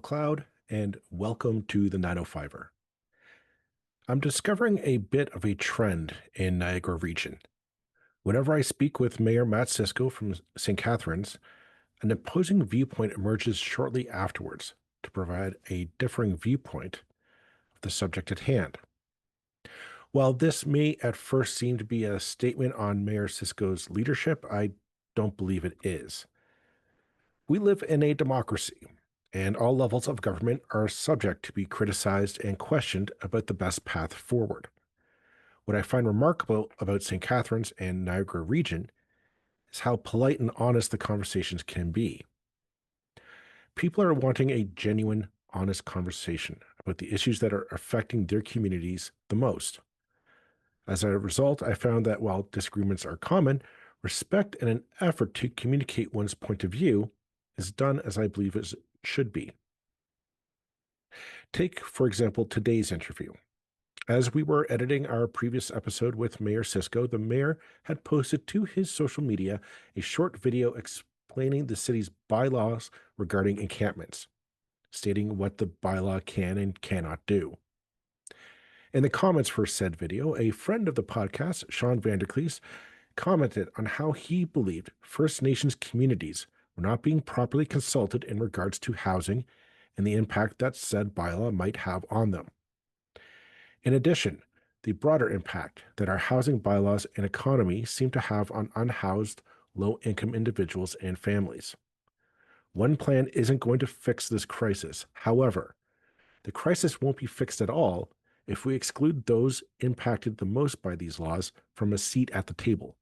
SoundCloud, and welcome to the 905er. I'm discovering a bit of a trend in Niagara region. Whenever I speak with Mayor Matt Siscoe from St. Catharines, an opposing viewpoint emerges shortly afterwards to provide a differing viewpoint of the subject at hand. While this may at first seem to be a statement on Mayor Siscoe's leadership, I don't believe it is. We live in a democracy, and all levels of government are subject to be criticized and questioned about the best path forward. What I find remarkable about St. Catharines and Niagara region is how polite and honest the conversations can be. People are wanting a genuine, honest conversation about the issues that are affecting their communities the most. As a result, I found that while disagreements are common, respect and an effort to communicate one's point of view is done as I believe it should be. Take, for example, today's interview. As we were editing our previous episode with Mayor Siscoe, the mayor had posted to his social media a short video explaining the city's bylaws regarding encampments, stating what the bylaw can and cannot do. In the comments for said video, a friend of the podcast, Sean Vanderklis, commented on how he believed First Nations communities were not being properly consulted in regards to housing and the impact that said bylaw might have on them. In addition, the broader impact that our housing bylaws and economy seem to have on unhoused, low-income individuals and families. One plan isn't going to fix this crisis. However, the crisis won't be fixed at all if we exclude those impacted the most by these laws from a seat at the table.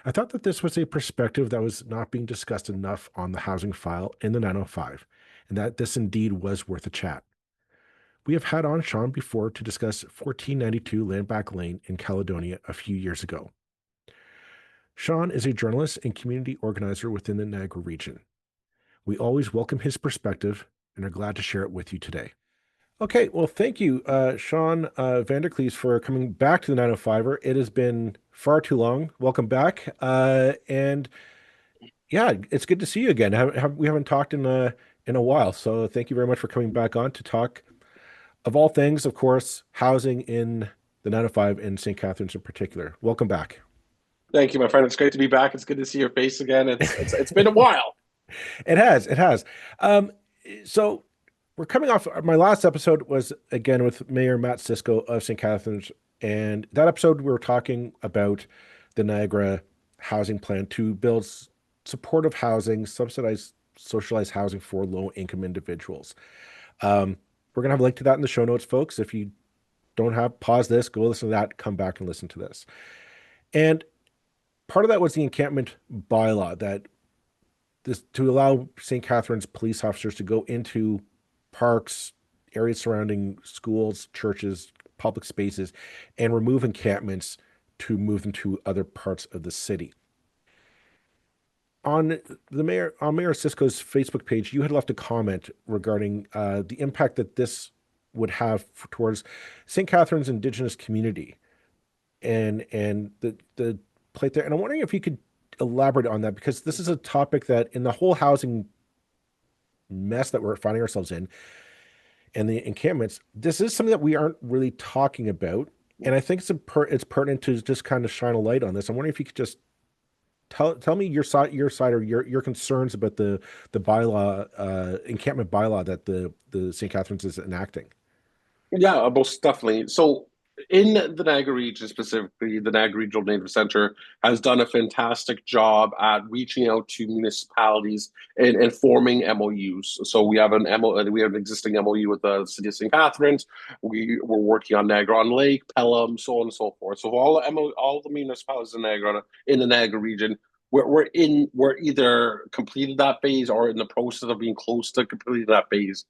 I thought that this was a perspective that was not being discussed enough on the housing file in the 905, and that this indeed was worth a chat. We have had on Sean before to discuss 1492 Landback Lane in Caledonia a few years ago. Sean is a journalist and community organizer within the Niagara region. We always welcome his perspective and are glad to share it with you today. Okay, well, thank you, Sean Vanderklis, for coming back to the 905er. It has been far too long. Welcome back. And yeah, it's good to see you again. We haven't talked in a while, so thank you very much for coming back on to talk, of all things, of course, housing in the 905 and St. Catharines in particular. Welcome back. Thank you, my friend. It's great to be back. It's good to see your face again. It's been a while. It has. It has. So we're coming off. My last episode was again with Mayor Matt Siscoe of St. Catharines, and that episode we were talking about the Niagara housing plan to build supportive housing, subsidized, socialized housing for low-income individuals. We're gonna have a link to that in the show notes, folks. If you don't have, pause this, go listen to that, come back and listen to this. And part of that was the encampment bylaw that this to allow St. Catharines police officers to go into parks, areas surrounding schools, churches, public spaces, and remove encampments to move them to other parts of the city. On Mayor Siscoe's Facebook page, you had left a comment regarding the impact that this would have towards St. Catharines Indigenous community and the plate there. And I'm wondering if you could elaborate on that, because this is a topic that in the whole housing mess that we're finding ourselves in and the encampments, this is something that we aren't really talking about. And I think it's pertinent to just kind of shine a light on this. I'm wondering if you could just tell me your side or your concerns about the bylaw, encampment bylaw that the St. Catharines is enacting. Yeah, most definitely. So in the Niagara region, specifically, the Niagara Regional Native Center has done a fantastic job at reaching out to municipalities and forming MOUs. So we have we have an existing MOU with the City of St. Catharines. We're working on Niagara on Lake, Pelham, so on and so forth. So all the municipalities in the Niagara region, we're either completed that phase or in the process of being close to completing that phase.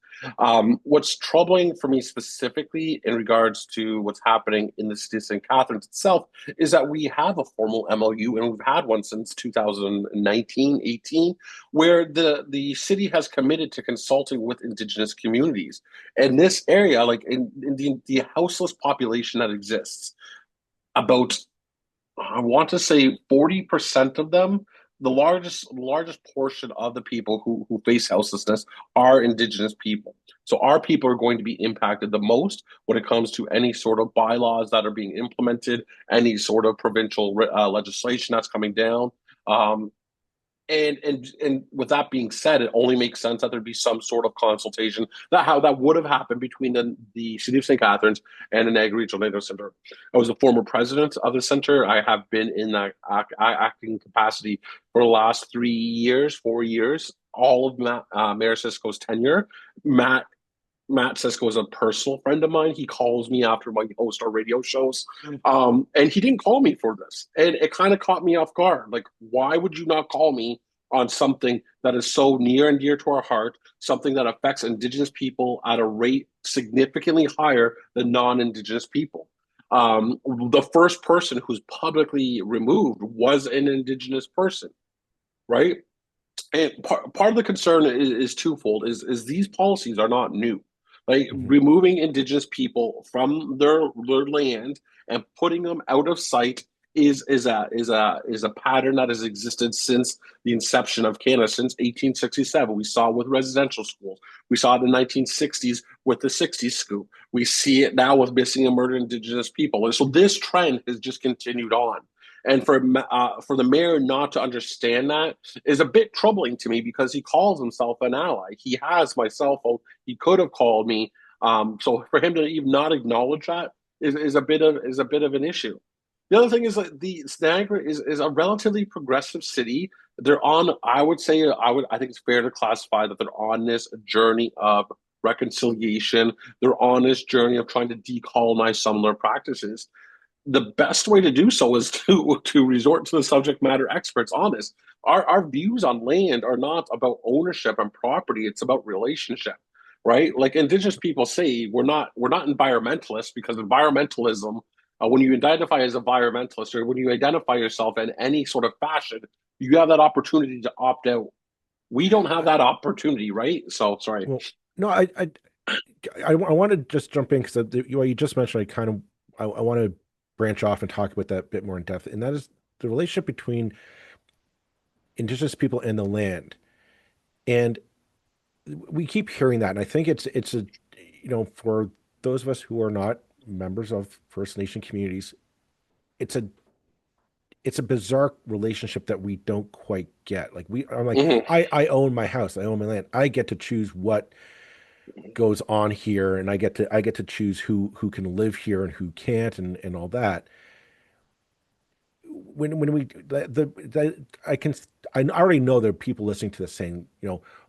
What's troubling for me specifically in regards to what's happening in the city of St. Catharines itself is that we have a formal MOU, and we've had one since 2019-18, where the city has committed to consulting with Indigenous communities. And this area, like in the houseless population that exists, about I want to say 40% of them the largest portion of the people who face houselessness are Indigenous people. So our people are going to be impacted the most when it comes to any sort of bylaws that are being implemented, any sort of provincial legislation that's coming down. Um, and with that being said, it only makes sense that there'd be some sort of consultation that how that would have happened between the city of St. Catharines and the Niagara Regional Native Center. I was the former president of the center. I have been in that acting capacity for the last 3 years, 4 years, all of Mayor Siscoe's tenure. Matt Siscoe is a personal friend of mine. He calls me after my host our radio shows. And he didn't call me for this. And it kind of caught me off guard. Like, why would you not call me on something that is so near and dear to our heart, something that affects Indigenous people at a rate significantly higher than non-Indigenous people? The first person who's publicly removed was an Indigenous person, right? And part of the concern is twofold: is these policies are not new. Like Hmm. removing Indigenous people from their land and putting them out of sight is a pattern that has existed since the inception of Canada, since 1867. We saw it with residential schools. We saw it in the 1960s with the 60s scoop. We see it now with missing and murdered Indigenous people. And so this trend has just continued on. And for the mayor not to understand that is a bit troubling to me because he calls himself an ally. He has my cell phone. He could have called me. So for him to even not acknowledge that is a bit of an issue. The other thing is that the Niagara is a relatively progressive city. They're on, I think it's fair to classify that they're on this journey of reconciliation. They're on this journey of trying to decolonize some of their practices. The best way to do so is to resort to the subject matter experts on this. Our views on land are not about ownership and property, it's about relationship, right? Like Indigenous people say, we're not environmentalists because environmentalism, when you identify as a environmentalist or when you identify yourself in any sort of fashion, you have that opportunity to opt out. We don't have I, that opportunity, right? So sorry. well, no, I want to just jump in because you just mentioned I want to branch off and talk about that a bit more in depth, and that is the relationship between Indigenous people and the land. And we keep hearing that, and I think it's a for those of us who are not members of First Nation communities, it's a it's a bizarre relationship that we don't quite get. Like I'm like, Mhm. I own my house, I own my land, I get to choose what goes on here, and I get to choose who can live here and who can't, and all that. When we the I already know there are people listening to this saying,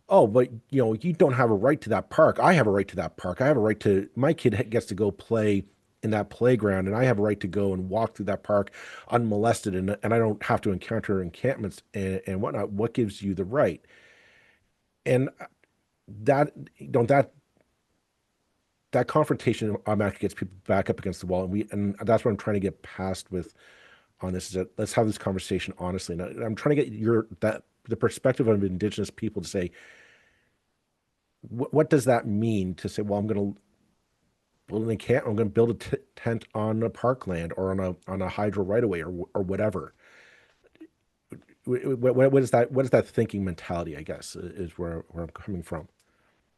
oh, but you don't have a right to that park. I have a right to that park. I have a right to my kid gets to go play in that playground, and I have a right to go and walk through that park unmolested, and I don't have to encounter encampments and whatnot. What gives you the right? And that don't that confrontation automatically gets people back up against the wall, and that's what I'm trying to get past with on this is that let's have this conversation honestly. And I'm trying to get the perspective of Indigenous people to say what does that mean to say, well, I'm going to build an encampment, I'm going to build a tent on a parkland or on a hydro right away or whatever. What is that thinking mentality? I guess is where I'm coming from.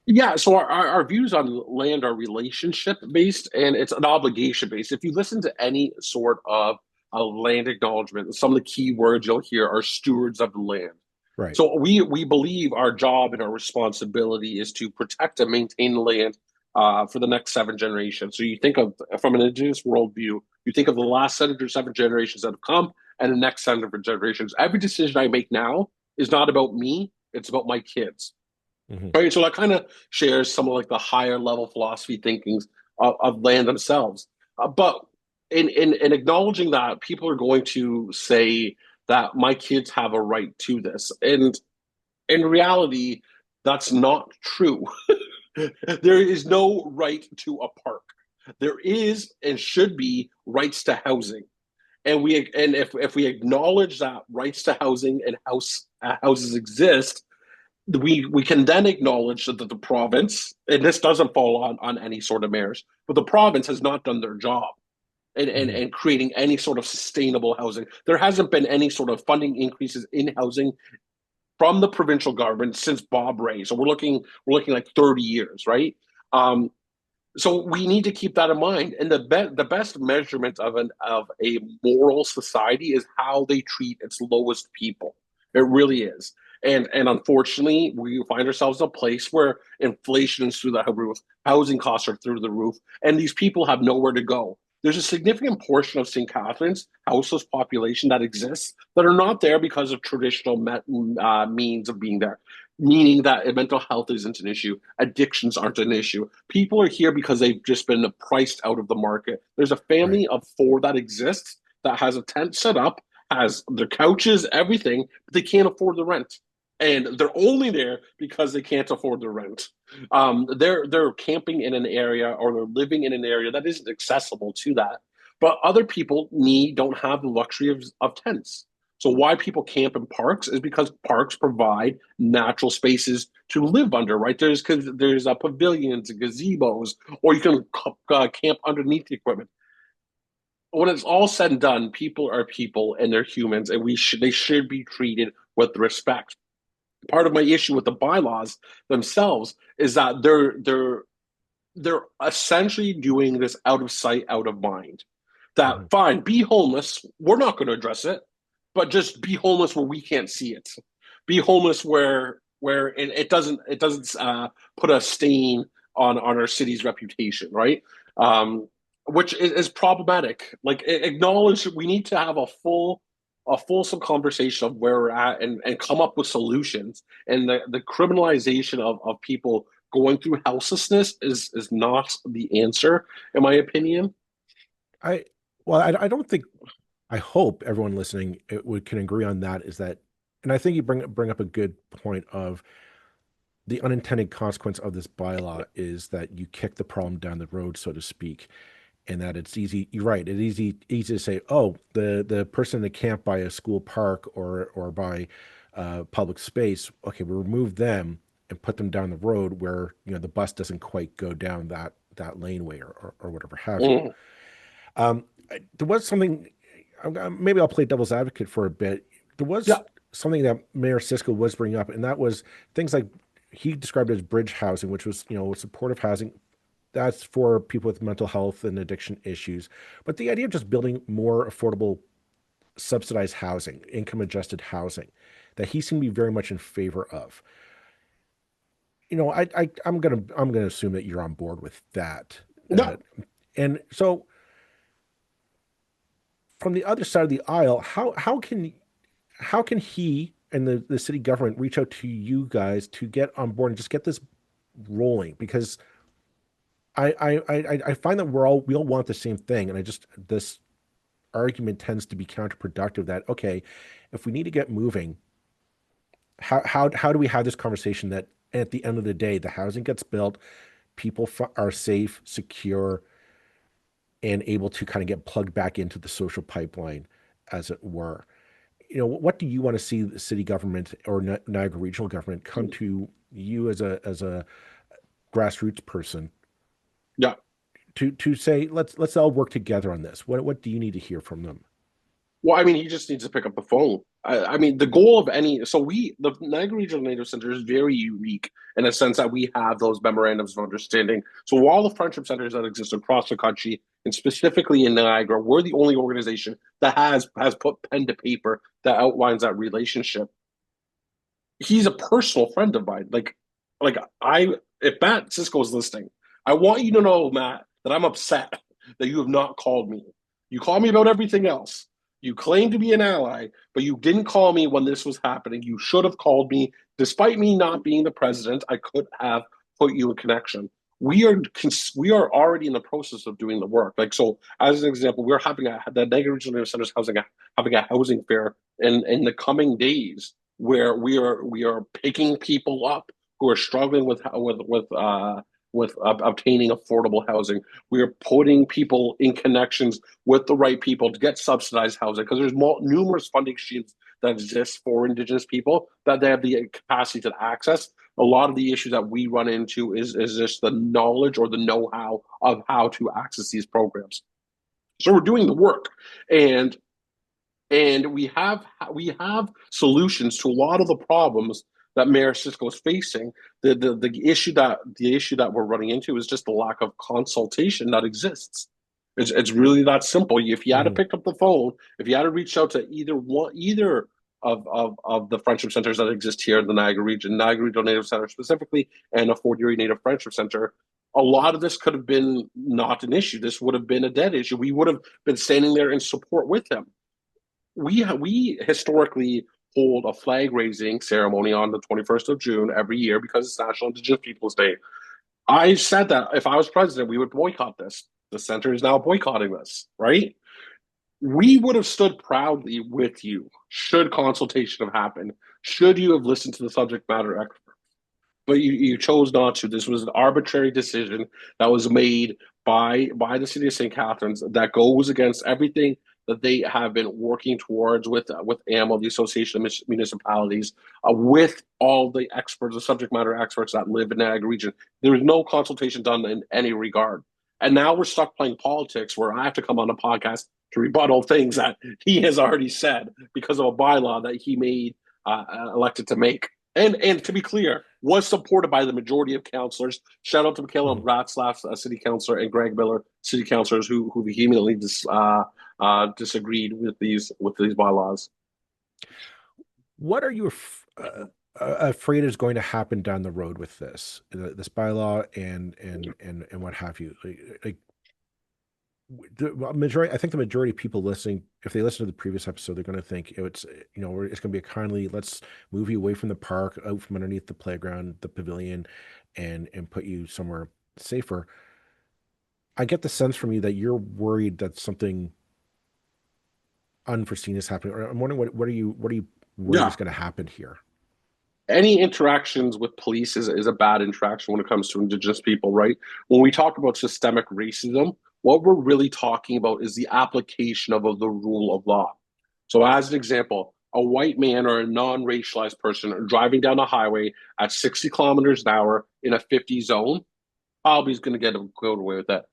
Yeah, so our views on land are relationship based and it's an obligation based. If you listen to any sort of a land acknowledgement, some of the key words you'll hear are stewards of the land. Right. So we believe our job and our responsibility is to protect and maintain the land for the next 7 generations. So you think of from an Indigenous worldview, you think of the last 7 generations that have come and the next 7 generations. Every decision I make now is not about me; it's about my kids. Hmm. Right. So that kind of shares some of like the higher level philosophy thinkings of land themselves. But in acknowledging that, people are going to say that my kids have a right to this. And in reality, that's not true. There is no right to a park. There is and should be rights to housing. And if we acknowledge that rights to housing and houses exist, we can then acknowledge that the province, and this doesn't fall on any sort of mayors, but the province has not done their job. Mhm. and creating any sort of sustainable housing. There hasn't been any sort of funding increases in housing from the provincial government since Bob Ray. So we're looking like 30 years, right? Um, so we need to keep that in mind. And the best measurement of a moral society is how they treat its lowest people. It really is. And unfortunately, we find ourselves in a place where inflation is through the roof, housing costs are through the roof, and these people have nowhere to go. There's a significant portion of St. Catharines houseless population that exists that are not there because of traditional means of being there, meaning that mental health isn't an issue, addictions aren't an issue. People are here because they've just been priced out of the market. There's a Right. family of four that exists that has a tent set up, has their couches, everything, but they can't afford the rent. And they're only there because they can't afford the rent. They're camping in an area or they're living in an area that isn't accessible to that. But other people don't have the luxury of tents. So why people camp in parks is because parks provide natural spaces to live under, right? There's pavilions, gazebos, or you can camp underneath the equipment. When it's all said and done, people are people and they're humans, and they should be treated with respect. Part of my issue with the bylaws themselves is that they're essentially doing this out of sight, out of mind. That Mhm. fine, be homeless. We're not going to address it, but just be homeless where we can't see it. Be homeless where it doesn't put a stain on our city's reputation, right? Which is problematic. Like acknowledge we need to have a fulsome conversation of where we're at and come up with solutions. And the criminalization of people going through houselessness is not the answer, in my opinion. I well, I don't think I hope everyone listening can agree on that is that, and I think you bring up a good point of the unintended consequence of this bylaw is that you kick the problem down the road, so to speak, and that it's easy. You're right. It's easy to say, oh, the person in the camp by a school park or by public space. Okay, we remove them and put them down the road where the bus doesn't quite go down that laneway or whatever have you. Mm. There was something. Maybe I'll play devil's advocate for a bit. There was Yeah. something that Mayor Siscoe was bringing up, and that was things like he described it as bridge housing, which was supportive housing. That's for people with mental health and addiction issues. But the idea of just building more affordable, subsidized housing, income adjusted housing, that he seemed to be very much in favor of. I'm gonna assume that you're on board with that. No. And so from the other side of the aisle, how can he and the city government reach out to you guys to get on board and just get this rolling? Because I find that we all want the same thing, and I just this argument tends to be counterproductive. That okay, if we need to get moving, how do we have this conversation that at the end of the day the housing gets built, people are safe, secure, and able to kind of get plugged back into the social pipeline, as it were. What do you want to see the city government or Niagara regional government come to you as a grassroots person Yeah. to say let's all work together on this? What do you need to hear from them? Well, I mean, he just needs to pick up the phone. I mean, the goal of the Niagara Regional Native Center is very unique in a sense that we have those memorandums of understanding. So while the friendship centers that exist across the country, and specifically in Niagara, we're the only organization that has put pen to paper that outlines that relationship. He's a personal friend of mine. Like if Matt Cisco is listening, I want you to know, Matt, that I'm upset that you have not called me. You call me about everything else. You claim to be an ally, but you didn't call me when this was happening. You should have called me. Despite me not being the president, I could have put you in connection. We are already in the process of doing the work. Like so, as an example, we're having the Niagara Regional Center's having a housing fair in the coming days where we are picking people up who are struggling with obtaining affordable housing. We are putting people in connections with the right people to get subsidized housing because there's numerous funding streams that exist for Indigenous people that they have the capacity to access. A lot of the issues that we run into is just the knowledge or the know-how of how to access these programs. So we're doing the work, and we have solutions to a lot of the problems that Mayor Siscoe is facing. The issue that we're running into is just the lack of consultation that exists. It's really that simple. If you had to Mhm. pick up the phone, if you had to reach out to either of the friendship centers that exist here in the Niagara region, Niagara Regional Native Center specifically, and a Fort Erie Native Friendship Center, a lot of this could have been not an issue. This would have been a dead issue. We would have been standing there in support with them. We historically hold a flag raising ceremony on the 21st of June every year because it's National Indigenous Peoples Day. I said that if I was president, we would boycott this. The center is now boycotting this, right? We would have stood proudly with you should consultation have happened, should you have listened to the subject matter expert. But you chose not to. This was an arbitrary decision that was made by the city of St. Catharines that goes against everything that they have been working towards with AMO, the Association of Municipalities, with all the experts, the subject matter experts that live in the Niagara region. There was no consultation done in any regard. And now we're stuck playing politics where I have to come on a podcast to rebuttal things that he has already said because of a bylaw that he made elected to make. And to be clear, was supported by the majority of councillors. Shout out to Michaela Mhm. Ratzlaff, city councillor, and Greg Miller, city councillors, who vehemently disagreed with these bylaws. What are you afraid is going to happen down the road with this bylaw and what have you? Like the majority, I think the majority of people listening, if they listen to the previous episode, they're going to think it's going to be a kindly, let's move you away from the park, out from underneath the playground, the pavilion, and put you somewhere safer. I get the sense from you that you're worried that something unforeseen is happening. Or I'm wondering what are you worried is Yeah, going to happen here? any interactions with police is a bad interaction when it comes to Indigenous people, right? When we talk about systemic racism, what we're really talking about is the application of the rule of law. So, as an example, a white man or a non racialized person driving down a highway at 60 kilometers an hour in a 50 zone probably is going to get away with that.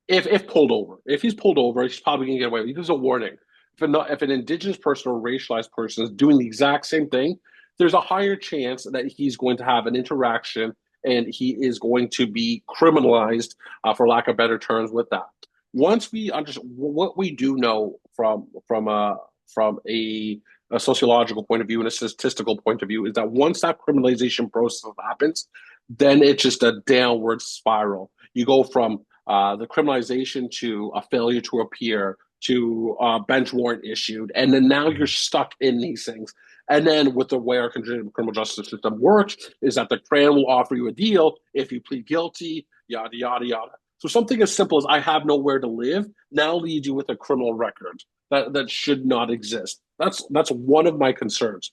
If pulled over, if he's pulled over, he's probably going to get away with it. There's a warning. If an Indigenous person or racialized person is doing the exact same thing, there's a higher chance that he's going to have an interaction and he is going to be criminalized, for lack of better terms, with that. Once we understand what we do know from a sociological point of view and a statistical point of view is that once that criminalization process happens, then it's just a downward spiral. You go from the criminalization to a failure to appear to a bench warrant issued, and then now you're Mhm. stuck in these things. And then with the way our criminal justice system works is that the Crown will offer you a deal if you plead guilty, yada yada yada. So something as simple as I have nowhere to live now leads you with a criminal record that should not exist. That's one of my concerns.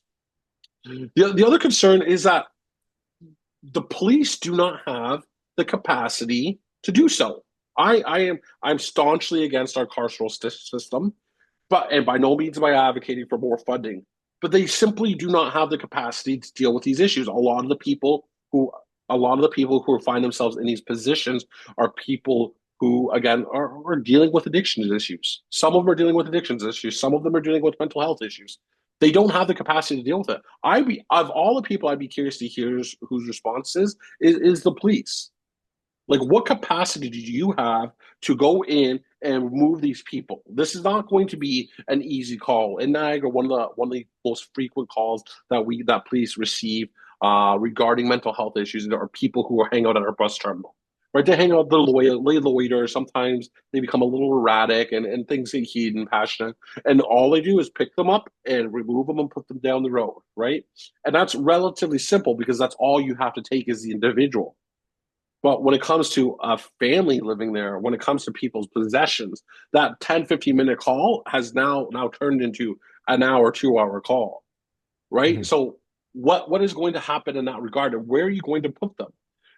The other concern is that the police do not have the capacity to do so. I'm staunchly against our carceral system, but and by no means am I advocating for more funding. But they simply do not have the capacity to deal with these issues. A lot of the people who find themselves in these positions are people who again are dealing with addictions issues. Some of them are dealing with addictions issues. Some of them are dealing with mental health issues. They don't have the capacity to deal with it. Of all the people I'd be curious to hear whose response is the police. Like, what capacity do you have to go in and remove these people? This is not going to be an easy call. In Niagara, one of the most frequent calls that police receive regarding mental health issues are people who are hanging out at our bus terminal. Right, they hang out, they loiter. Sometimes they become a little erratic, and things get heated and passionate. And all they do is pick them up and remove them and put them down the road. Right, and that's relatively simple because that's all you have to take is the individual. But when it comes to a family living there, when it comes to people's possessions, that 10, 15-minute call has now turned into an hour, 2 hour call, right? Mhm. So what is going to happen in that regard, and where are you going to put them?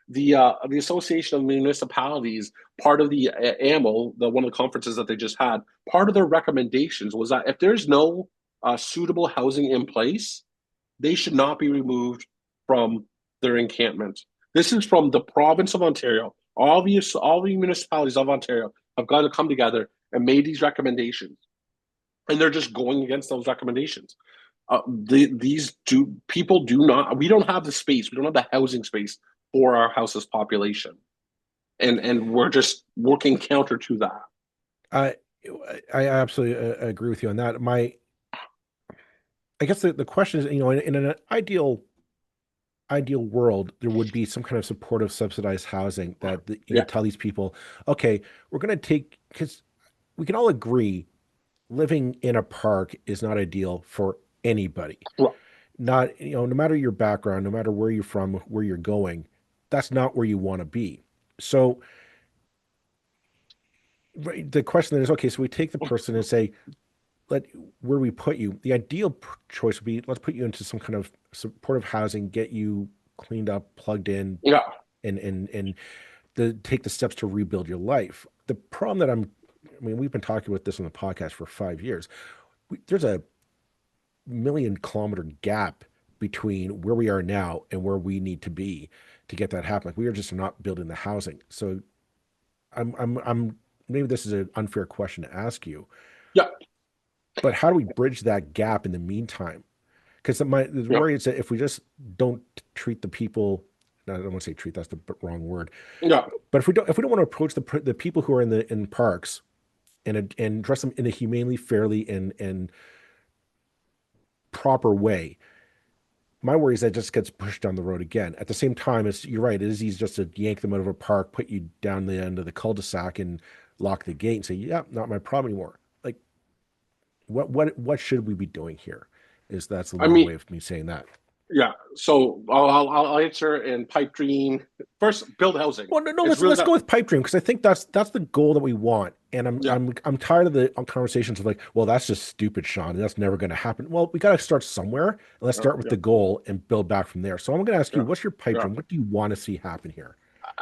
The Association of Municipalities, part of the AMO, one of the conferences that they just had, part of their recommendations was that if there's no suitable housing in place, they should not be removed from their encampment. This is from the province of Ontario. All the municipalities of Ontario have got to come together and made these recommendations, and they're just going against those recommendations. These do people do not. We don't have the space. We don't have the housing space for our house's population, and we're just working counter to that. I I absolutely agree with you on that. I guess the question is, in an ideal world, there would be some kind of supportive subsidized housing that you Yeah, could tell these people, okay, we're going to take, because we can all agree living in a park is not ideal for anybody. Not, no matter your background, no matter where you're from, where you're going, that's not where you want to be. So the question then is, okay, so we take the person and say, let where we put you. The ideal choice would be, let's put you into some kind of supportive housing, get you cleaned up, plugged in, yeah. and take the steps to rebuild your life. The problem that I mean, we've been talking about this on the podcast for 5 years. There's a million-kilometer gap between where we are now and where we need to be to get that happen. Like, we are just not building the housing. So I'm maybe this is an unfair question to ask you, Yeah, but how do we bridge that gap in the meantime? Because the yeah, worry is that if we just don't treat the people, I don't want to say treat, that's the wrong word, yeah. but if we don't want to approach the people who are in parks and address them in a humanely, fairly, and proper way, my worry is that just gets pushed down the road again. At the same time, you're right, it is easy just to yank them out of a park, put you down the end of the cul-de-sac, and lock the gate and say, "Yeah, not my problem anymore." Like, what should we be doing here? That's a I long mean, way of me saying that. yeah. So I'll answer in pipe dream first. Build housing. Well, no, It's let's really let's that. go with pipe dream, because I think that's the goal that we want. And Yeah, I'm tired of the conversations of like, well, that's just stupid, Sean. That's never going to happen. Well, we got to start somewhere, and let's yeah, start with yeah, the goal and build back from there. So I'm going to ask you, yeah, what's your pipe yeah. dream? What do you want to see happen here?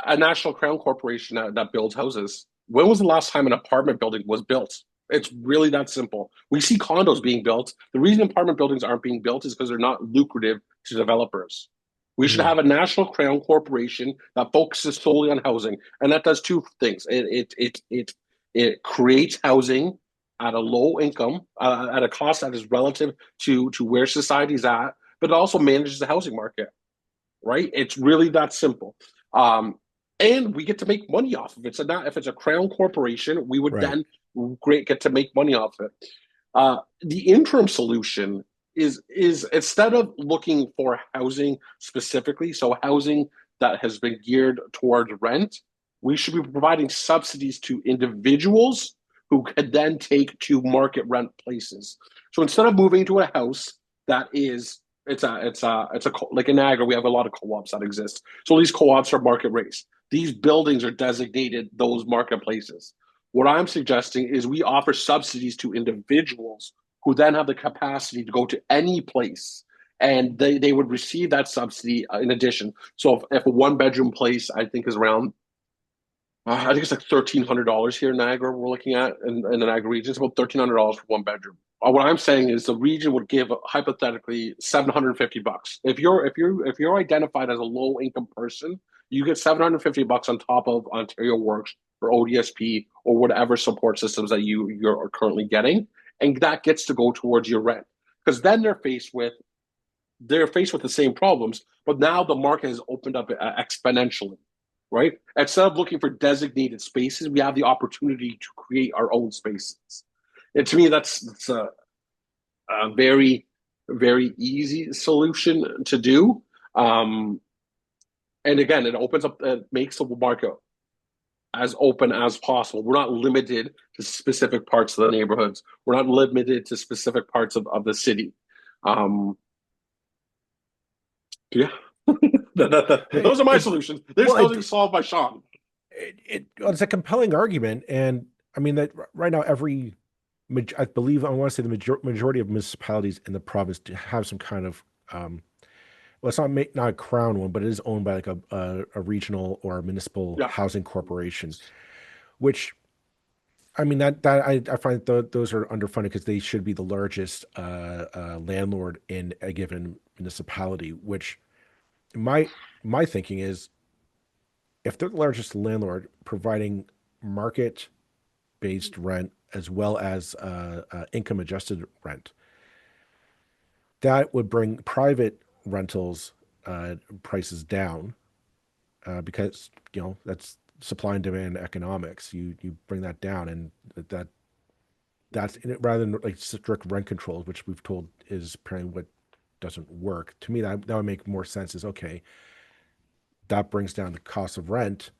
A national crown corporation that builds houses. When was the last time an apartment building was built? It's really that simple. We see condos being built. The reason apartment buildings aren't being built is because they're not lucrative to developers. We should Hmm. have a national crown corporation that focuses solely on housing, and that does two things. It creates housing at a low income, at a cost that is relative to where society's at, but it also manages the housing market, right? It's really that simple. Um, and we get to make money off of it. So now, if it's a crown corporation, we would Right. then great get to make money off it. The interim solution is instead of looking for housing specifically, so housing that has been geared towards rent, we should be providing subsidies to individuals who could then take to market rent places. So instead of moving to a house that is like in Niagara, we have a lot of co-ops that exist. So these co-ops are market rates. These buildings are designated those marketplaces. What I'm suggesting is we offer subsidies to individuals who then have the capacity to go to any place, and they would receive that subsidy in addition. So if a one bedroom place I think is around I think it's like $1,300 here in Niagara. We're looking at in the Niagara region. It's about $1,300 for one bedroom. What I'm saying is the region would give hypothetically $750. If you're identified as a low income person, you get $750 on top of Ontario Works or ODSP or whatever support systems that you're currently getting, and that gets to go towards your rent. Because then they're faced with the same problems, but now the market has opened up exponentially, right? Instead of looking for designated spaces, we have the opportunity to create our own spaces. And to me, that's a very, very easy solution to do. Um, and again, it makes the market as open as possible. We're not limited to specific parts of the neighborhoods. We're not limited to specific parts of the city. Um, yeah, those are my It, solutions. There's well, nothing solved by Sean. it's a compelling argument, and I mean that right now I believe I want to say the majority of municipalities in the province have some kind of well, it's not a crown one, but it is owned by like a regional or a municipal Yeah, housing corporation, which I mean I find those are underfunded because they should be the largest landlord in a given municipality. Which my my thinking is, if they're the largest landlord providing market based rent as well as income adjusted rent. That would bring private rentals prices down because that's supply and demand economics. You bring that down, and that's in it, rather than like strict rent controls, which we've told is apparently what doesn't work. To me, that would make more sense. Is okay, that brings down the cost of rent,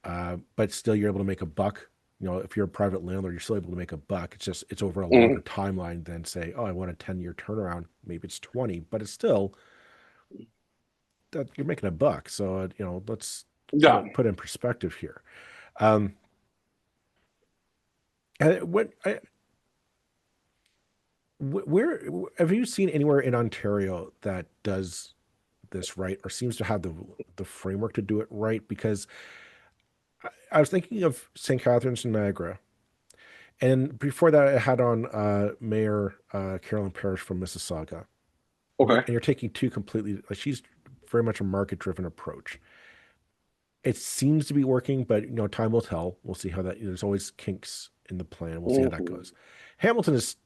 but still you're able to make a buck. If you're a private landlord, you're still able to make a buck. It's just it's over a longer Mhm. timeline than say, oh, I want a 10-year turnaround. Maybe it's 20, but it's still that you're making a buck. So let's put Yeah. it put in perspective here. Um, and where have you seen anywhere in Ontario that does this right or seems to have the framework to do it right? Because I was thinking of St. Catharines and Niagara, and before that, I had on Mayor Carolyn Parrish from Mississauga, Okay. and you're taking two completely like she's very much a market driven approach. It seems to be working, but time will tell. We'll see how that. There's always kinks in the plan. We'll see how that Mhm. goes. Hamilton is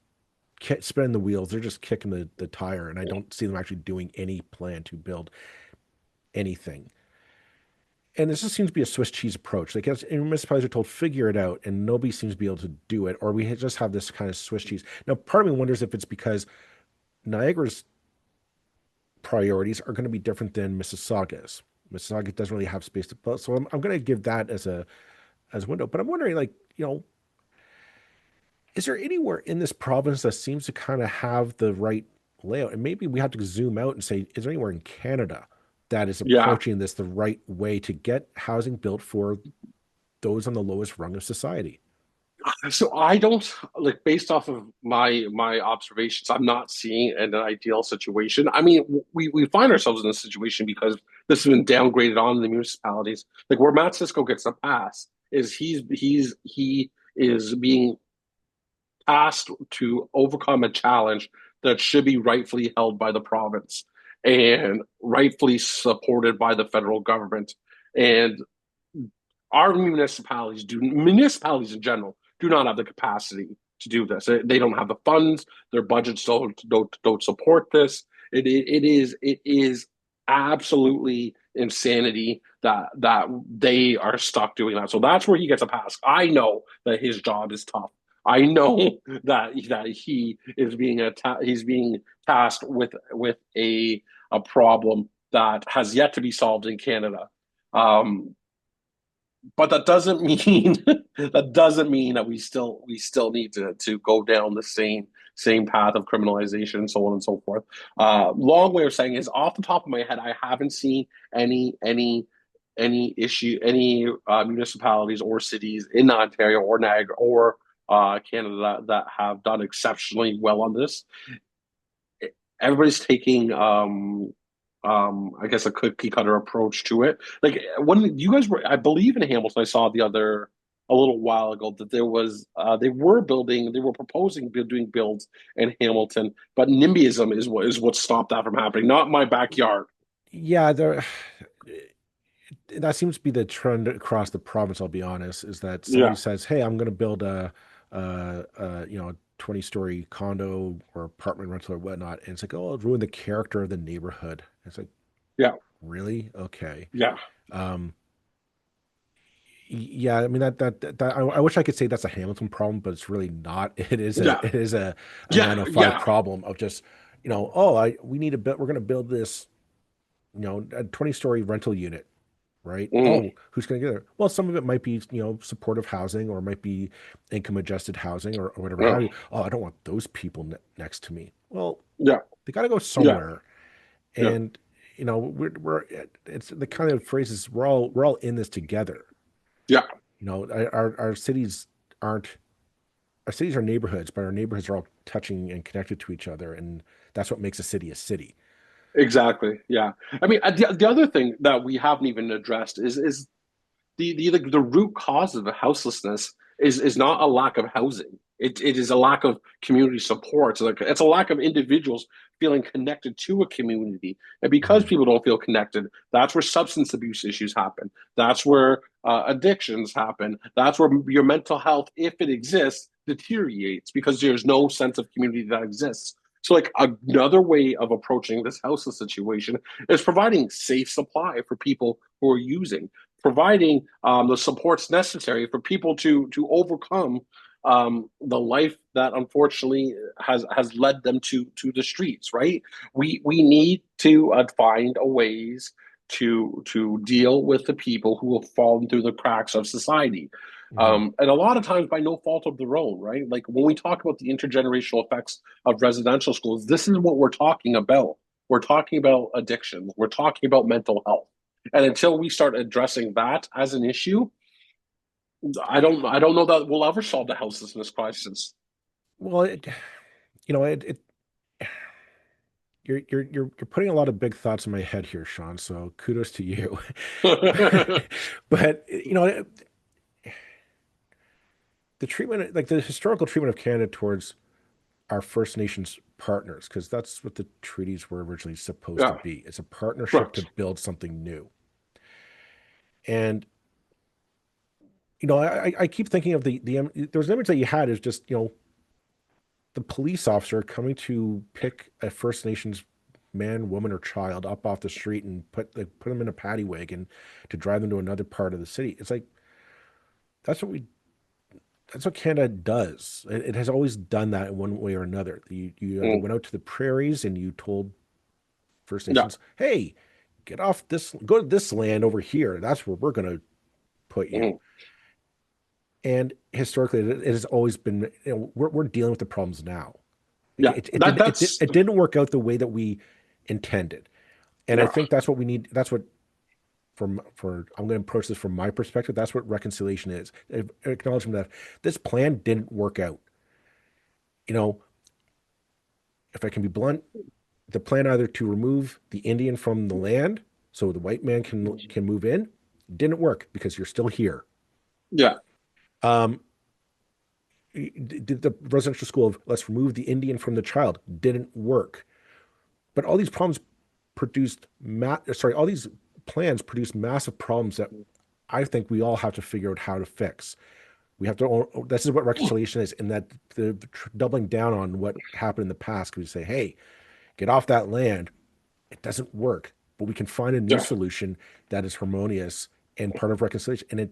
spinning the wheels. They're just kicking the tire, and I don't see them actually doing any plan to build anything. And this just seems to be a Swiss cheese approach. Like as municipalities are told, figure it out, and nobody seems to be able to do it, or we just have this kind of Swiss cheese. Now, part of me wonders if it's because Niagara's priorities are going to be different than Mississauga's. Mississauga doesn't really have space to build, so I'm going to give that as a window. But I'm wondering, like, is there anywhere in this province that seems to kind of have the right layout? And maybe we have to zoom out and say, is there anywhere in Canada that is Yeah. approaching this the right way to get housing built for those on the lowest rung of society? So I don't like based off of my observations, I'm not seeing an ideal situation. I mean, we find ourselves in this situation because this has been downgraded on the municipalities. Like where Matt Siscoe gets a pass is he is being tasked to overcome a challenge that should be rightfully held by the province and rightfully supported by the federal government. And our municipalities in general do not have the capacity to do this. They don't have the funds. Their budgets don't support this. It is absolutely insanity that they are stuck doing that. So that's where he gets a pass. I know that his job is tough. I know that he is he's being tasked with a problem that has yet to be solved in Canada. Um, but that doesn't mean that we still need to go down the same path of criminalization and so on and so forth. Long way of saying is off the top of my head, I haven't seen any municipalities or cities in Ontario or Niagara or Canada that have done exceptionally well on this. Everybody's taking I guess a cookie cutter approach to it. Like when you guys were I believe in Hamilton, I saw a little while ago that they were proposing doing builds in Hamilton, but NIMBYism is what stopped that from happening, not my backyard. Yeah, that seems to be the trend across the province. I'll be honest, is that somebody Yeah, says, "Hey, I'm going to build a 20-story condo or apartment rental or whatnot," and it's like, "Oh, it'll ruin the character of the neighborhood." It's like, yeah, really? Okay. yeah, Um, yeah, I mean I wish I could say that's a Hamilton problem, but it's really not. yeah, It is a yeah, 905 yeah. problem of just, oh, I we need to build we're going to build this, a 20-story rental unit, right? Mhm. Oh, who's going to get there? Well, some of it might be, supportive housing or it might be income adjusted housing or whatever Yeah, have you. Oh, I don't want those people next to me. Well, yeah, they got to go yeah, somewhere. yeah, And, we're it's the kind of phrases we're all in this together. yeah. Our cities aren't our cities are neighborhoods, but our neighborhoods are all touching and connected to each other. And that's what makes a city a city. Exactly. Yeah. I mean, the other thing that we haven't even addressed is the root cause of the houselessness is not a lack of housing. It is a lack of community support. It's a lack of individuals feeling connected to a community. And because Mhm. people don't feel connected, that's where substance abuse issues happen. That's where addictions happen. That's where your mental health, if it exists, deteriorates because there's no sense of community that exists. So, like another way of approaching this houseless situation is providing safe supply for people who are using, providing the supports necessary for people to overcome the life that unfortunately has led them to the streets. Right? We need to find a ways to deal with the people who have fallen through the cracks of society. Mhm. And a lot of times by no fault of their own, right? Like when we talk about the intergenerational effects of residential schools, this is what we're talking about. We're talking about addiction. We're talking about mental health. And until we start addressing that as an issue, I don't know that we'll ever solve the houselessness crisis. Well, it you're putting a lot of big thoughts in my head here, Sean. So kudos to you. But the treatment, like the historical treatment of Canada towards our First Nations partners, because that's what the treaties were originally supposed to Yeah, be. It's a partnership to correct. build something new. And I keep thinking of there's an image that you had is just the police officer coming to pick a First Nations man, woman, or child up off the street and put them in a paddy wagon to drive them to another part of the city. It's like that's what we that's what Canada does. It has always done that in one way or another. You either Mm, went out to the prairies and you told First yeah, Nations, "Hey, get off this, go to this land over here. That's where we're going to put you." mm, And historically, it has always been. We're dealing with the problems now. yeah. That's It didn't work out the way that we intended, and I yeah, think that's what we need. That's what for I'm going to approach this from my perspective. That's what reconciliation is. Acknowledgement that this plan didn't work out. You know, if I can be blunt, the plan either to remove the Indian from the land so the white man can move in didn't work because you're still here. yeah. Um, the residential school of let's remove the Indian from the child didn't work. But all these problems all these plans produce massive problems that I think we all have to figure out how to fix. We have to. This is what reconciliation is, and that the doubling down on what happened in the past. We say, hey, get off that land. It doesn't work, but we can find a new Yeah. solution that is harmonious and part of reconciliation. And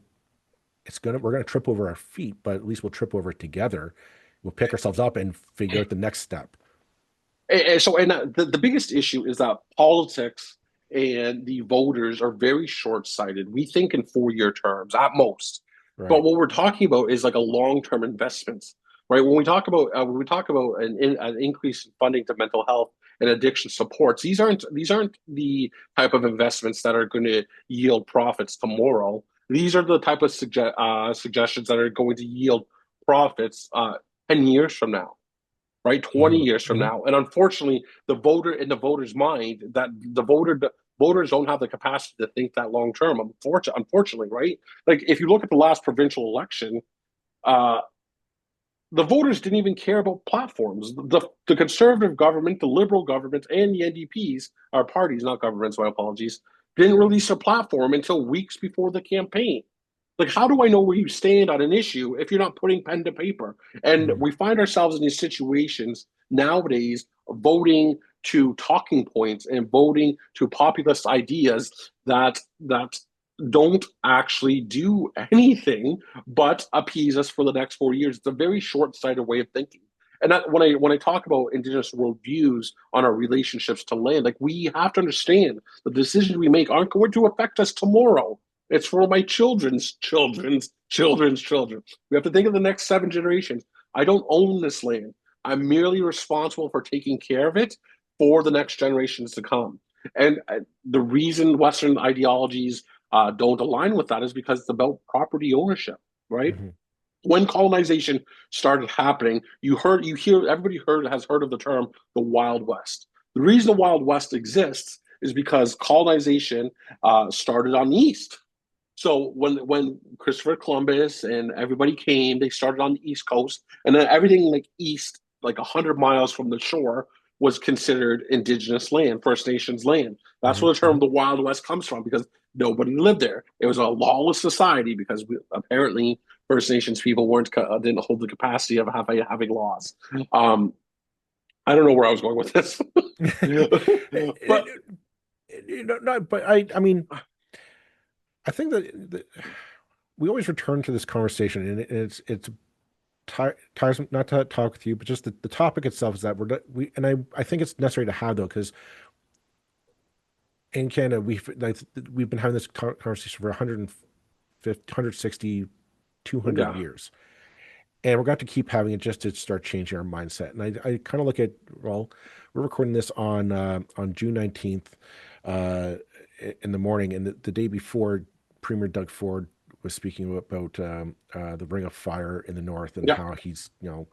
we're gonna trip over our feet, but at least we'll trip over it together. We'll pick ourselves up and figure out the next step. The biggest issue is that politics and the voters are very short-sighted. We think in 4-year terms at most, but Right. what we're talking about is like a long-term investment, right? When we talk about an increase in funding to mental health and addiction supports, these aren't the type of investments that are going to yield profits tomorrow. These are the type of suggestions that are going to yield profits 10 years from now, right? 20 Mm-hmm. years from Mm-hmm. now. And unfortunately, the voter's mind, that the voters don't have the capacity to think that long term. Unfortunately, right? Like if you look at the last provincial election, uh, the voters didn't even care about platforms. The conservative government, the liberal government, and the NDPs, our parties, not governments, my apologies, didn't release a platform until weeks before the campaign. Like, how do I know where you stand on an issue if you're not putting pen to paper? And Mm-hmm. we find ourselves in these situations nowadays, voting to talking points and voting to populist ideas that don't actually do anything but appease us for the next 4 years. It's a very short-sighted way of thinking. And when I talk about Indigenous worldviews on our relationships to land, like we have to understand the decisions we make aren't going to affect us tomorrow. It's for my children's children. We have to think of the next 7 generations. I don't own this land. I'm merely responsible for taking care of it for the next generations to come. And the reason Western ideologies don't align with that is because it's about property ownership, right? Mm-hmm. When colonization started happening, everybody has heard of the term the Wild West. The reason the Wild West exists is because colonization started on the east. So when Christopher Columbus and everybody came, they started on the East Coast, and then everything like east, like 100 miles from the shore, was considered Indigenous land, First Nations land. That's Hmm. where the term the Wild West comes from because nobody lived there. It was a lawless society because apparently First Nations people weren't didn't hold the capacity of having laws. Um, I don't know where I was going with this, but No, but I mean, I think that we always return to this conversation, and it's tiresome not to talk with you, but just the topic itself is that we and I think it's necessary to have though, because in Canada we've been having this conversation for 150, 160, 200 yeah, years, and we're going to keep having it just to start changing our mindset. And I kind of look at, well, we're recording this on June 19th in the morning, and the day before, Premier Doug Ford was speaking about the Ring of Fire in the north, and yeah. how he's going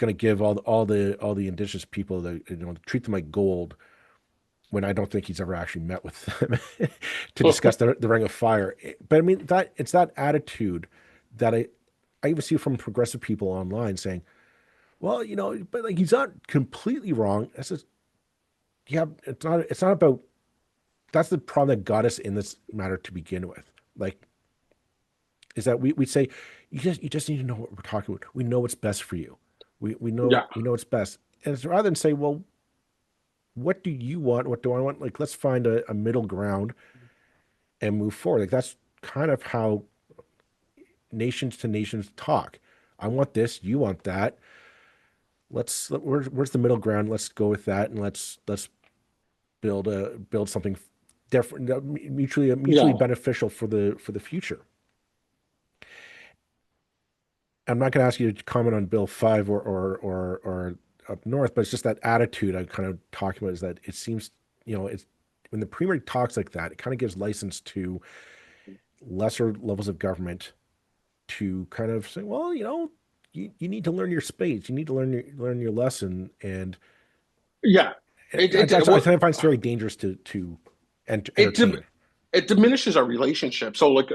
to give all the indigenous people, treat them like gold, when I don't think he's ever actually met with them to discuss the Ring of Fire. But I mean, that it's that attitude that I even see from progressive people online saying, well, but like he's not completely wrong. I says, yeah, it's not about, that's the problem that got us in this matter to begin with. Like, is that we say you just need to know what we're talking about. We know what's best for you. Yeah. We know what's best. And it's rather than say, well, what do you want? What do I want? Like, let's find a middle ground and move forward. Like, that's kind of how nations to nations talk. I want this, you want that. Where's the middle ground? Let's go with that, and let's build something different, mutually Yeah. beneficial for the future. I'm not going to ask you to comment on Bill 5 or up north, but it's just that attitude I'm kind of talking about, is that it seems, it's when the premier talks like that, it kind of gives license to lesser levels of government to kind of say, well, you need to learn your space, you need to learn your lesson, and Yeah. It I, it, it I what find it's very dangerous to it entertain. it diminishes our relationship. So, like,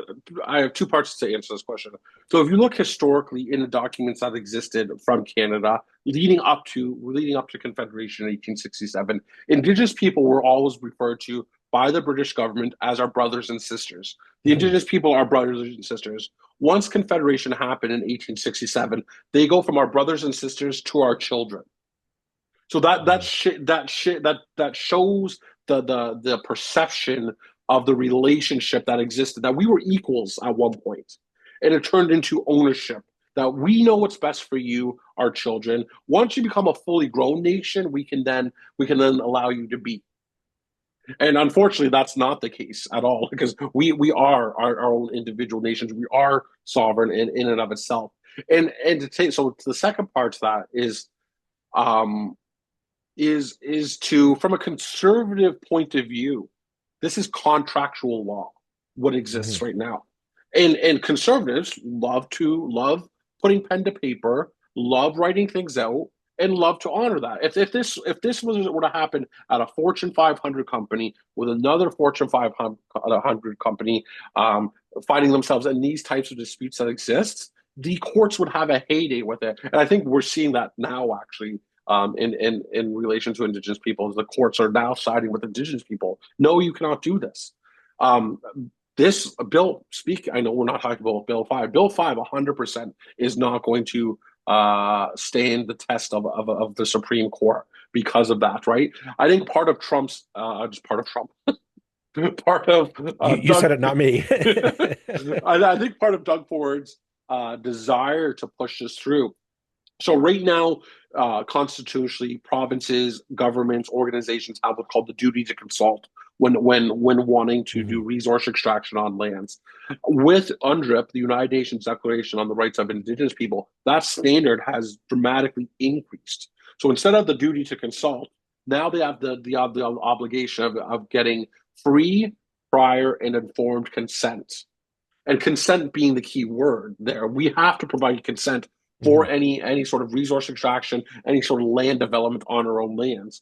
I have two parts to answer this question. So, if you look historically in the documents that existed from Canada leading up to Confederation in 1867, Indigenous people were always referred to by the British government as our brothers and sisters. The Hmm. Indigenous people are brothers and sisters. Once Confederation happened in 1867, they go from our brothers and sisters to our children. So that shows the perception of the relationship that existed, that we were equals at one point, and it turned into ownership. That we know what's best for you, our children. Once you become a fully grown nation, we can then allow you to be. And unfortunately, that's not the case at all because we are our own individual nations. We are sovereign in and of itself. And to take so the second part to that um, is to, from a conservative point of view, this is contractual law, what Hmm. exists right now. And conservatives love putting pen to paper, love writing things out, and love to honor that. If this were to happen at a Fortune 500 company with another Fortune 500 company, finding themselves in these types of disputes that exist, the courts would have a heyday with it. And I think we're seeing that now, actually, in relation to Indigenous peoples. The courts are now siding with Indigenous people. No, you cannot do this. Um, this bill, I know we're not talking about Bill 5. Bill 5, 100% is not going to stand the test of the Supreme Court because of that, right? I think part of Trump's, just part of Trump, part of You said Doug, it, not me. I think part of Doug Ford's desire to push this through. So right now, constitutionally, provinces, governments, organizations have what's called the duty to consult when wanting to do Hmm. resource extraction on lands. With UNDRIP, the United Nations Declaration on the Rights of Indigenous People, that standard has dramatically increased. So instead of the duty to consult, now they have the obligation of getting free, prior, and informed consent, and consent being the key word there. We have to provide consent for Hmm. any sort of resource extraction, any sort of land development on our own lands.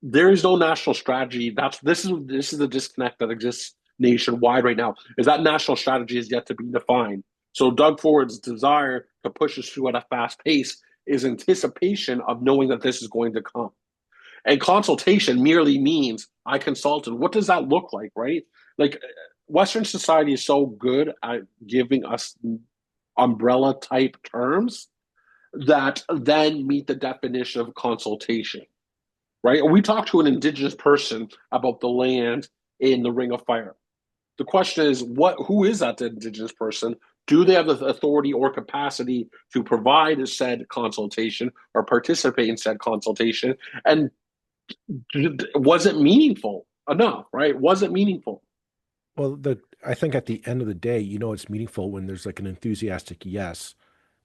There is no national strategy. This is the disconnect that exists nationwide right now, is that national strategy is yet to be defined. So Doug Ford's desire to push us through at a fast pace is anticipation of knowing that this is going to come. And consultation merely means I consulted. What does that look like, right? Like Western society is so good at giving us umbrella type terms that then meet the definition of consultation, right? We talk to an Indigenous person about the land in the Ring of Fire. The question is, who is that Indigenous person? Do they have the authority or capacity to provide said consultation or participate in said consultation? And was it meaningful enough, right? Was it meaningful? Well, I think at the end of the day, it's meaningful when there's like an enthusiastic yes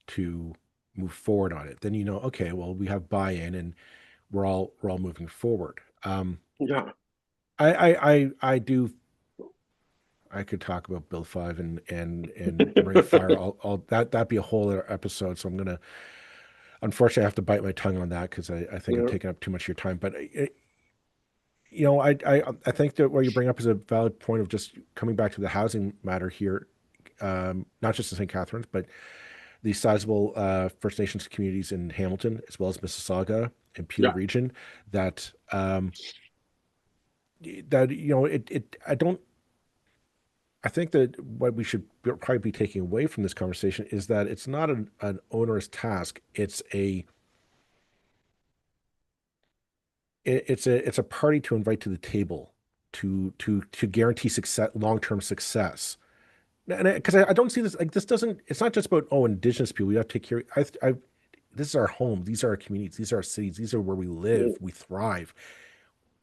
to move forward on it. Then okay, well, we have buy-in and we're all moving forward. Yeah. I do. I could talk about Bill 5 and the Ring of Fire. All that'd be a whole other episode. So I'm gonna, unfortunately, I have to bite my tongue on that because I think I'm Yeah. taking up too much of your time. But I think that what you bring up is a valid point of just coming back to the housing matter here, not just in St. Catharines, but the sizable First Nations communities in Hamilton as well as Mississauga and Peel Yeah. region that it I don't I think that what we should probably be taking away from this conversation is that it's not an onerous task. It's a party to invite to the table to guarantee success, long-term success. And because I don't see this like this doesn't. It's not just about Indigenous people. We have to take care. This is our home. These are our communities. These are our cities. These are where we live. We thrive.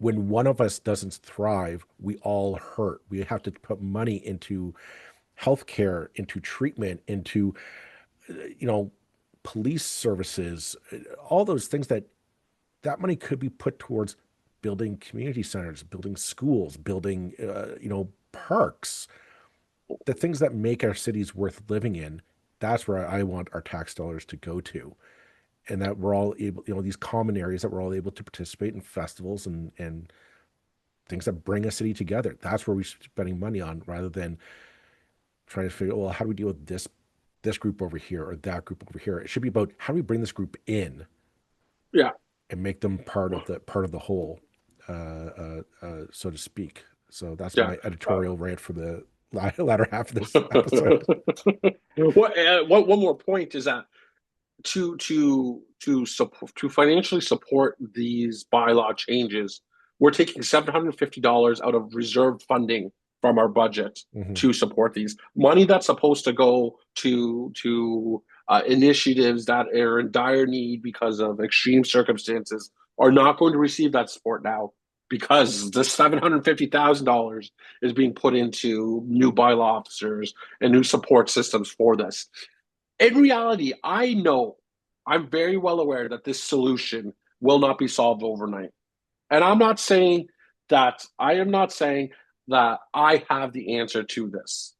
When one of us doesn't thrive, we all hurt. We have to put money into healthcare, into treatment, into you know police services, all those things that money could be put towards building community centers, building schools, building parks, the things that make our cities worth living in. That's where I want our tax dollars to go to, and that we're all able, these common areas that we're all able to participate in festivals and things that bring a city together. That's where we're spending money on, rather than trying to figure, well, how do we deal with this group over here or that group over here? It should be about how do we bring this group in Yeah. and make them part of the whole, so to speak. So that's Yeah. my editorial rant for the latter half of this episode. One more point is that to financially support these bylaw changes, we're taking $750 out of reserved funding from our budget Hmm. to support these. Money that's supposed to go to initiatives that are in dire need because of extreme circumstances are not going to receive that support now because the $750,000 is being put into new bylaw officers and new support systems for this. In reality, I know, I'm very well aware that this solution will not be solved overnight. And I am not saying that I have the answer to this.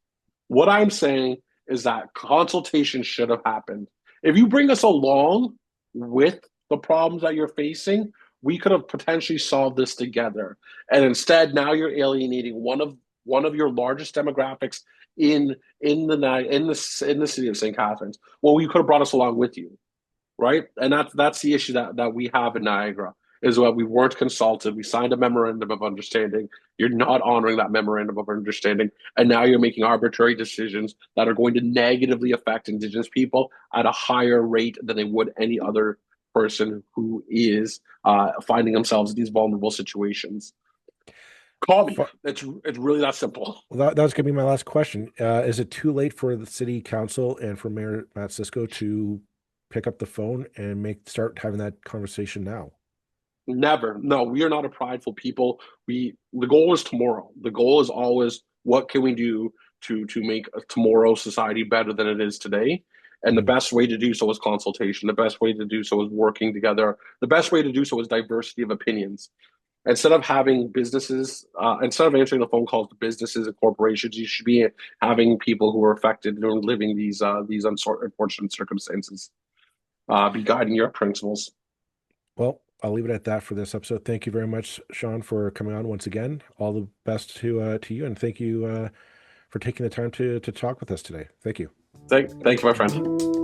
What I'm saying is that consultation should have happened. If you bring us along with the problems that you're facing, we could have potentially solved this together. And instead, now you're alienating one of your largest demographics in the city of St. Catharines. Well, you could have brought us along with you, right? And that's the issue that we have in Niagara is that we weren't consulted. We signed a memorandum of understanding. You're not honoring that memorandum of understanding, and now you're making arbitrary decisions that are going to negatively affect Indigenous people at a higher rate than they would any other person who is finding themselves in these vulnerable situations. Call me. It's really that simple. Well, that was going to be my last question. Is it too late for the city council and for Mayor Matt Siscoe to pick up the phone and start having that conversation now? Never. No, we are not a prideful people. The goal is tomorrow. The goal is always what can we do to make a tomorrow society better than it is today. And the Mhm. best way to do so is consultation. The best way to do so is working together. The best way to do so is diversity of opinions. Instead of answering the phone calls to businesses and corporations, you should be having people who are affected and are living these unfortunate circumstances be guiding your principles. Well, I'll leave it at that for this episode. Thank you very much, Sean, for coming on once again. All the best to you, and thank you for taking the time to talk with us today. Thank you. Thank you, my friend.